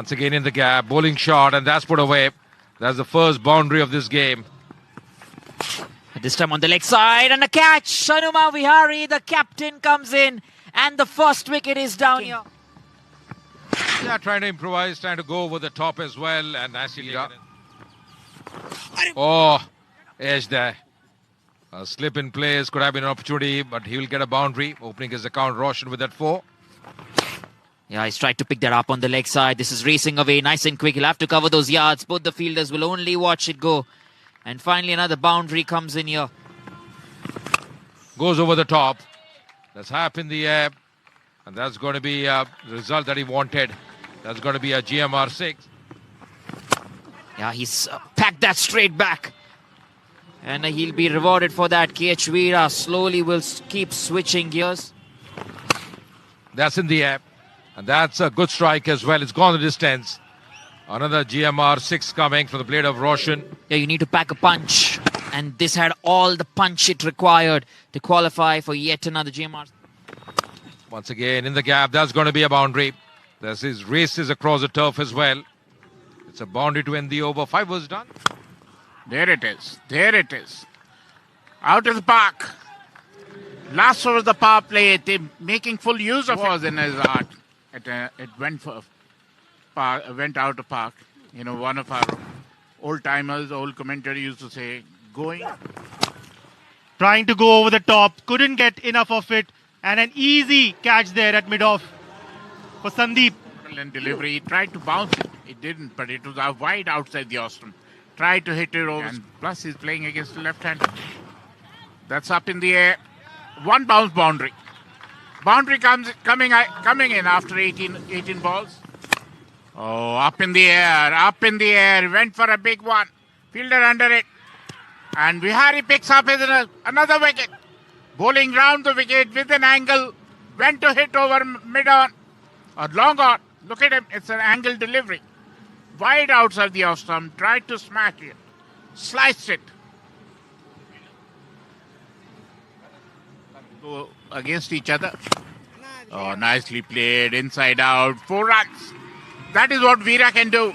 Once again in the gap, bowling shot, and that's put away. That's the first boundary of this game. This time on the leg side, and a catch. Hanuma Vihari, the captain, comes in, and the first wicket is down here. Yeah, trying to improvise, trying to go over the top as well, and nicely. Oh, edge there. A slip in place could have been an opportunity, but he will get a boundary. Opening his account, Roshan with that 4. Yeah, he's tried to pick that up on the leg side. This is racing away nice and quick. He'll have to cover those yards. Both the fielders will only watch it go. And finally another boundary comes in here. Goes over the top. That's half in the air. And that's going to be the result that he wanted. That's going to be a GMR 6. Yeah, he's packed that straight back. And he'll be rewarded for that. KH Veera slowly will keep switching gears. That's in the air. And that's a good strike as well. It's gone the distance. Another GMR 6 coming from the blade of Roshan. Yeah, you need to pack a punch. And this had all the punch it required to qualify for yet another GMR. Once again in the gap. That's going to be a boundary. There's his races across the turf as well. It's a boundary to end the over. 5 was done. There it is. There it is. Out of the park. Last over the power play. Making full use of it in his art. It went out of park. You know, one of our old timers, old commentator used to say, going. Trying to go over the top. Couldn't get enough of it. And an easy catch there at mid-off for Sandeep. And delivery. He tried to bounce it. It didn't, but it was wide outside the Ostrom. Tried to hit it over. And plus he's playing against the left-hander. That's up in the air. One bounce boundary. Boundary coming in after 18 balls. Oh, up in the air. Went for a big one. Fielder under it. And Vihari picks up another wicket. Bowling round the wicket with an angle. Went to hit over mid-on. Or long on. Look at him. It's an angle delivery. Wide outside the off-stump. Tried to smash it. Sliced it. Go against each other. Oh, nicely played. Inside out. 4 runs. That is what Veera can do.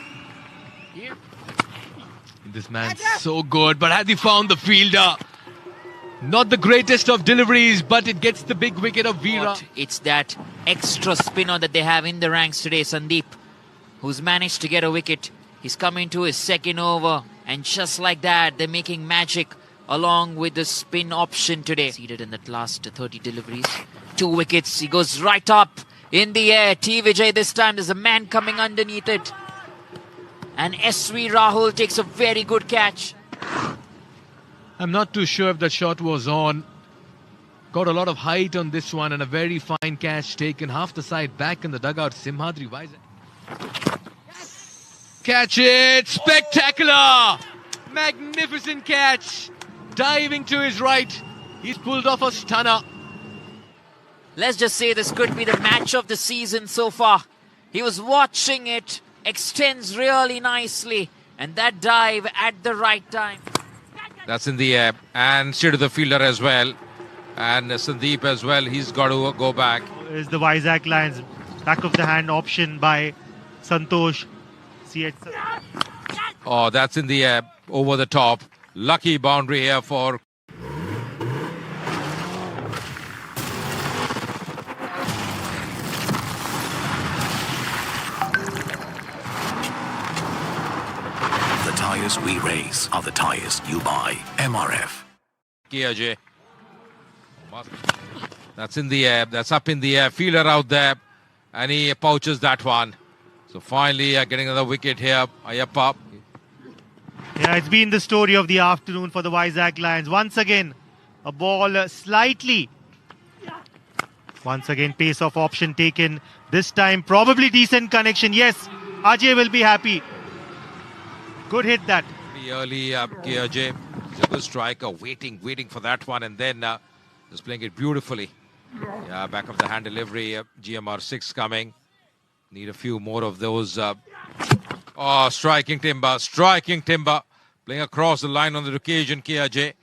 This man's so good, but has he found the fielder? Not the greatest of deliveries, but it gets the big wicket of Veera. It's that extra spinner that they have in the ranks today, Sandeep, who's managed to get a wicket. He's coming to his second over, and just like that, they're making magic along with the spin option today. Seeded in that last 30 deliveries. 2 wickets. He goes right up in the air. T. Vijay this time. There's a man coming underneath it. And S.V. Rahul takes a very good catch. I'm not too sure if that shot was on. Got a lot of height on this one and a very fine catch taken. Half the side back in the dugout. Simhadri Vizag. Catch it! Spectacular! Magnificent catch! Diving to his right. He's pulled off a stunner. Let's just say this could be the match of the season so far. He was watching it. Extends really nicely. And that dive at the right time. That's in the air. And straight to the fielder as well. And Sandeep as well. He's got to go back. Is the Vizag Lions back of the hand option by Santosh. See it. Oh, that's in the air. Over the top. Lucky boundary here for... The tyres we race are the tyres you buy. MRF. KJ. That's in the air. That's up in the air. Fielder out there. And he pouches that one. So finally getting another wicket here. Ayappa. Yeah, it's been the story of the afternoon for the Vizag Lions. Once again, a ball slightly. Once again, pace-off option taken. This time, probably decent connection. Yes, Ajay will be happy. Good hit that. Pretty early, KJ. He's a good striker. Waiting for that one. And then just playing it beautifully. Yeah, back of the hand delivery. GMR 6 coming. Need a few more of those. Oh, striking timber. Playing across the line on the occasion, KJ.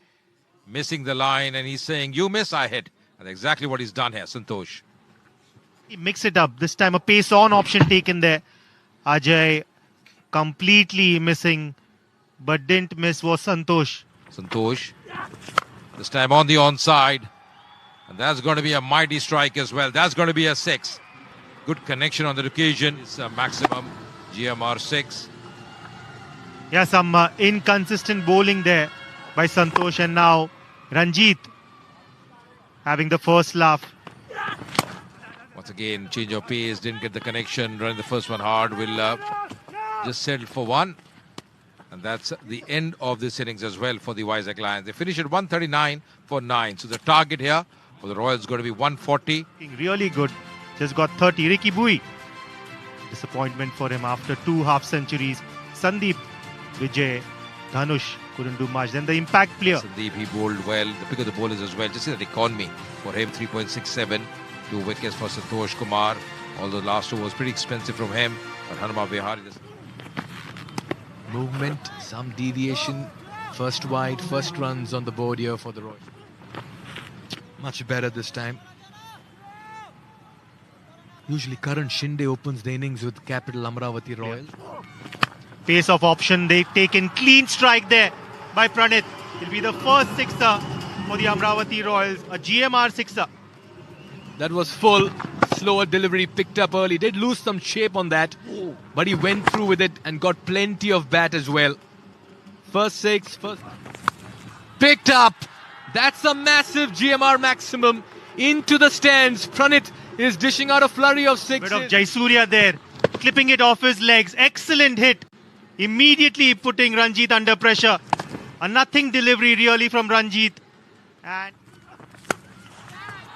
Missing the line, and he's saying, you miss, I hit. That's exactly what he's done here, Santosh. He mix it up. This time a pace-on option taken there. Ajay completely missing, but didn't miss was Santosh. Santosh. This time on the onside. And that's going to be a mighty strike as well. That's going to be a 6. Good connection on that occasion. It's a maximum GMR 6. Yeah, some inconsistent bowling there by Santosh, and now Ranjit having the first laugh. Once again, change of pace, didn't get the connection, running the first one hard, will just settle for 1. And that's the end of this innings as well for the Vizag Lions. They finish at 139 for 9. So the target here for the Royals is going to be 140. Really good. Just got 30. Ricky Bui. Disappointment for him after 2 half centuries. Sandeep, Vijay, Dhanush couldn't do much. Then the impact player. Sandeep, he bowled well. The pick of the bowlers as well. Just see that economy for him, 3.67. 2 wickets for Santosh Kumar. Although the last 2 was pretty expensive from him. But Hanuma Vihari just... Movement, some deviation. First wide, first runs on the board here for the Royals. Much better this time. Usually Karan Shinde opens the innings with capital Amravati Royals. Pace of option. They taken clean strike there by Pranit. It'll be the first sixer for the Amravati Royals. A GMR sixer. That was full. Slower delivery, picked up early. Did lose some shape on that, but he went through with it and got plenty of bat as well. First 6, first picked up. That's a massive GMR maximum into the stands. Pranit is dishing out a flurry of 6s. Bit of Jaisurya there, clipping it off his legs. Excellent hit. Immediately putting Ranjit under pressure. A nothing delivery really from Ranjit. And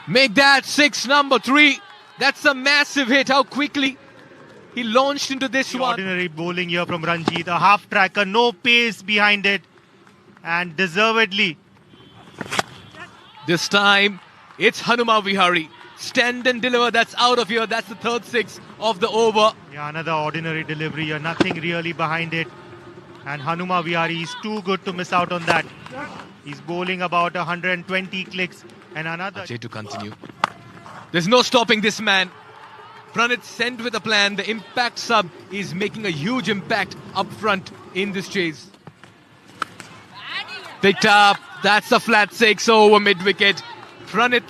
Make that 6 number 3. That's a massive hit. How quickly he launched into this one. ordinary bowling here from Ranjit. A half tracker, no pace behind it. And deservedly. This time, it's Hanuma Vihari. Stand and deliver. That's out of here. That's the third 6 of the over. Yeah, another ordinary delivery here. Nothing really behind it. And Hanuma Vihari is too good to miss out on that. He's bowling about 120 clicks. And another... Ajay to continue. There's no stopping this man. Pranit sent with a plan. The impact sub is making a huge impact up front in this chase. Picked up. That's a flat 6 over mid-wicket. Pranit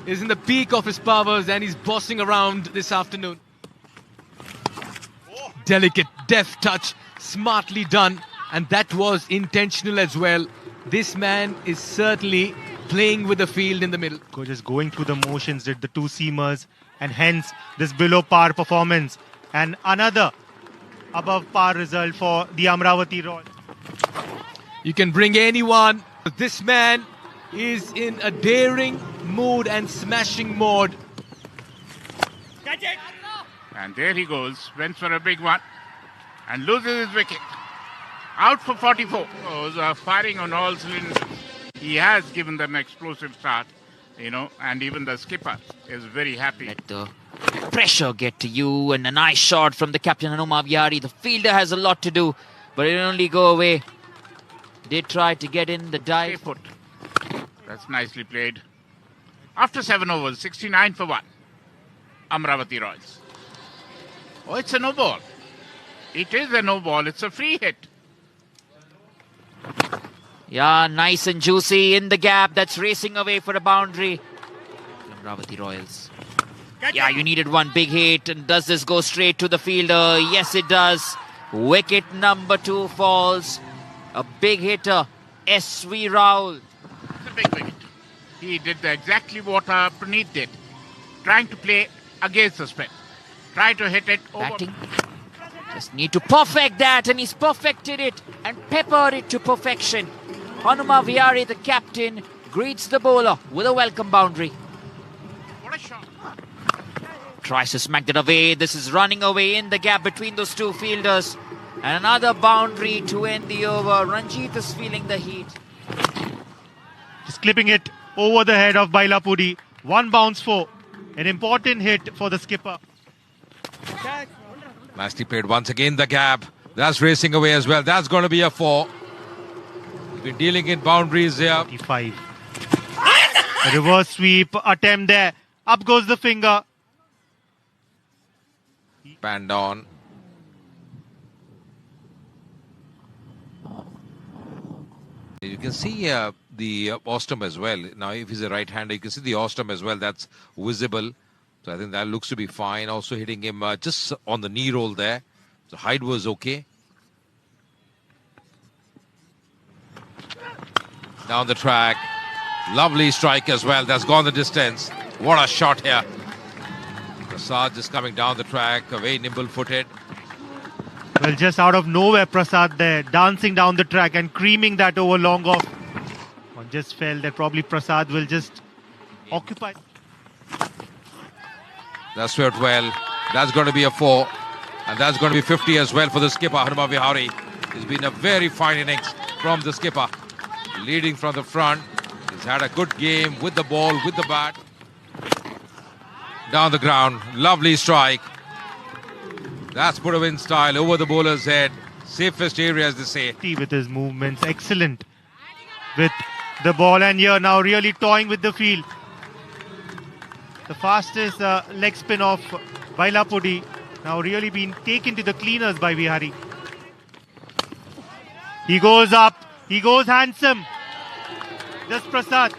is in the peak of his powers and he's bossing around this afternoon. Delicate, deft touch, smartly done, and that was intentional as well. This man is certainly playing with the field in the middle. Just going through the motions, did the 2 seamers, and hence this below par performance. And another above par result for the Amravati Royals. You can bring anyone. This man is in a daring mood and smashing mode. And there he goes. Went for a big one. And loses his wicket. Out for 44. Firing on all cylinders. He has given them an explosive start, and even the skipper is very happy. Let the pressure get to you, and a nice shot from the captain Hanuma Vihari. The fielder has a lot to do, but it'll only go away. They tried to get in the dive. Stay put. That's nicely played. After 7 overs, 69 for 1. Amravati Royals. Oh, it's a no ball. It is a no ball. It's a free hit. Yeah, nice and juicy in the gap. That's racing away for a boundary. Amravati Royals. Yeah, you needed one big hit. And does this go straight to the fielder? Yes, it does. Wicket number 2 falls. A big hitter, S.V. Rahul. It's a big wicket. He did exactly what Praneeth did. Trying to play against the spin. Try to hit it over. Batting. Just need to perfect that, and he's perfected it and peppered it to perfection. Hanuma Vihari, the captain, greets the bowler with a welcome boundary. What a shot. Tries to smack that away. This is running away in the gap between those 2 fielders. And another boundary to end the over. Ranjit is feeling the heat. Just clipping it over the head of Bailapudi. 1 bounce for an important hit for the skipper. Nicely played once again, the gap. That's racing away as well. That's going to be a 4. He's been dealing in boundaries there. 35. A reverse sweep attempt there. Up goes the finger. Band on. You can see the ostrum as well. Now, if he's a right-hander, you can see the ostrum as well. That's visible. So I think that looks to be fine. Also hitting him just on the knee roll there. So height was okay. Down the track. Lovely strike as well. That's gone the distance. What a shot here. Prasad just coming down the track, very nimble-footed. Well, just out of nowhere, Prasad there, dancing down the track and creaming that over long off. One just felt that probably Prasad will just occupy. That's swept well. That's going to be a 4. And that's going to be 50 as well for the skipper, Hanuma Vihari. It's been a very fine innings from the skipper. Leading from the front. He's had a good game with the ball, with the bat. Down the ground. Lovely strike. That's put away in style over the bowler's head. Safest area, as they say. With his movements, excellent with the ball, and here now really toying with the field. The fastest leg spin of Bailapudi now really being taken to the cleaners by Vihari. He goes up, he goes handsome. Just Prasad.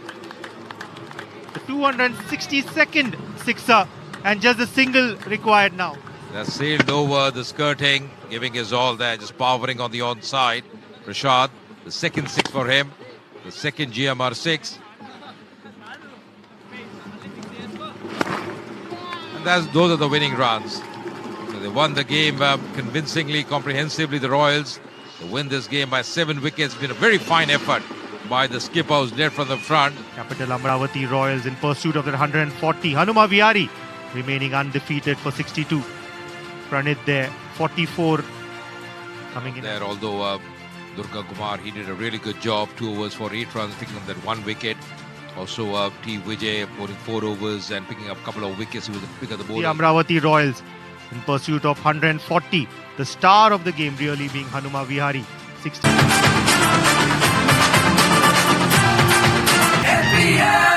The 262nd sixer, and just a single required now. That's sailed over the skirting, giving his all there, just powering on the onside. Rashad, the second 6 for him, the second GMR 6. And those are the winning runs. So they won the game convincingly, comprehensively, the Royals. They win this game by 7 wickets. It's been a very fine effort by the skipper who's led from the front. Capital Amravati Royals in pursuit of that 140. Hanuma Vihari remaining undefeated for 62. Pranit there, 44 coming in. There, although Durga Kumar, he did a really good job. 2 overs for 8 runs, picking up that 1 wicket. Also, T. Vijay bowling 4 overs and picking up a couple of wickets. He was the pick of the bowler. The Amravati Royals in pursuit of 140. The star of the game really being Hanuma Vihari, 60. NBA!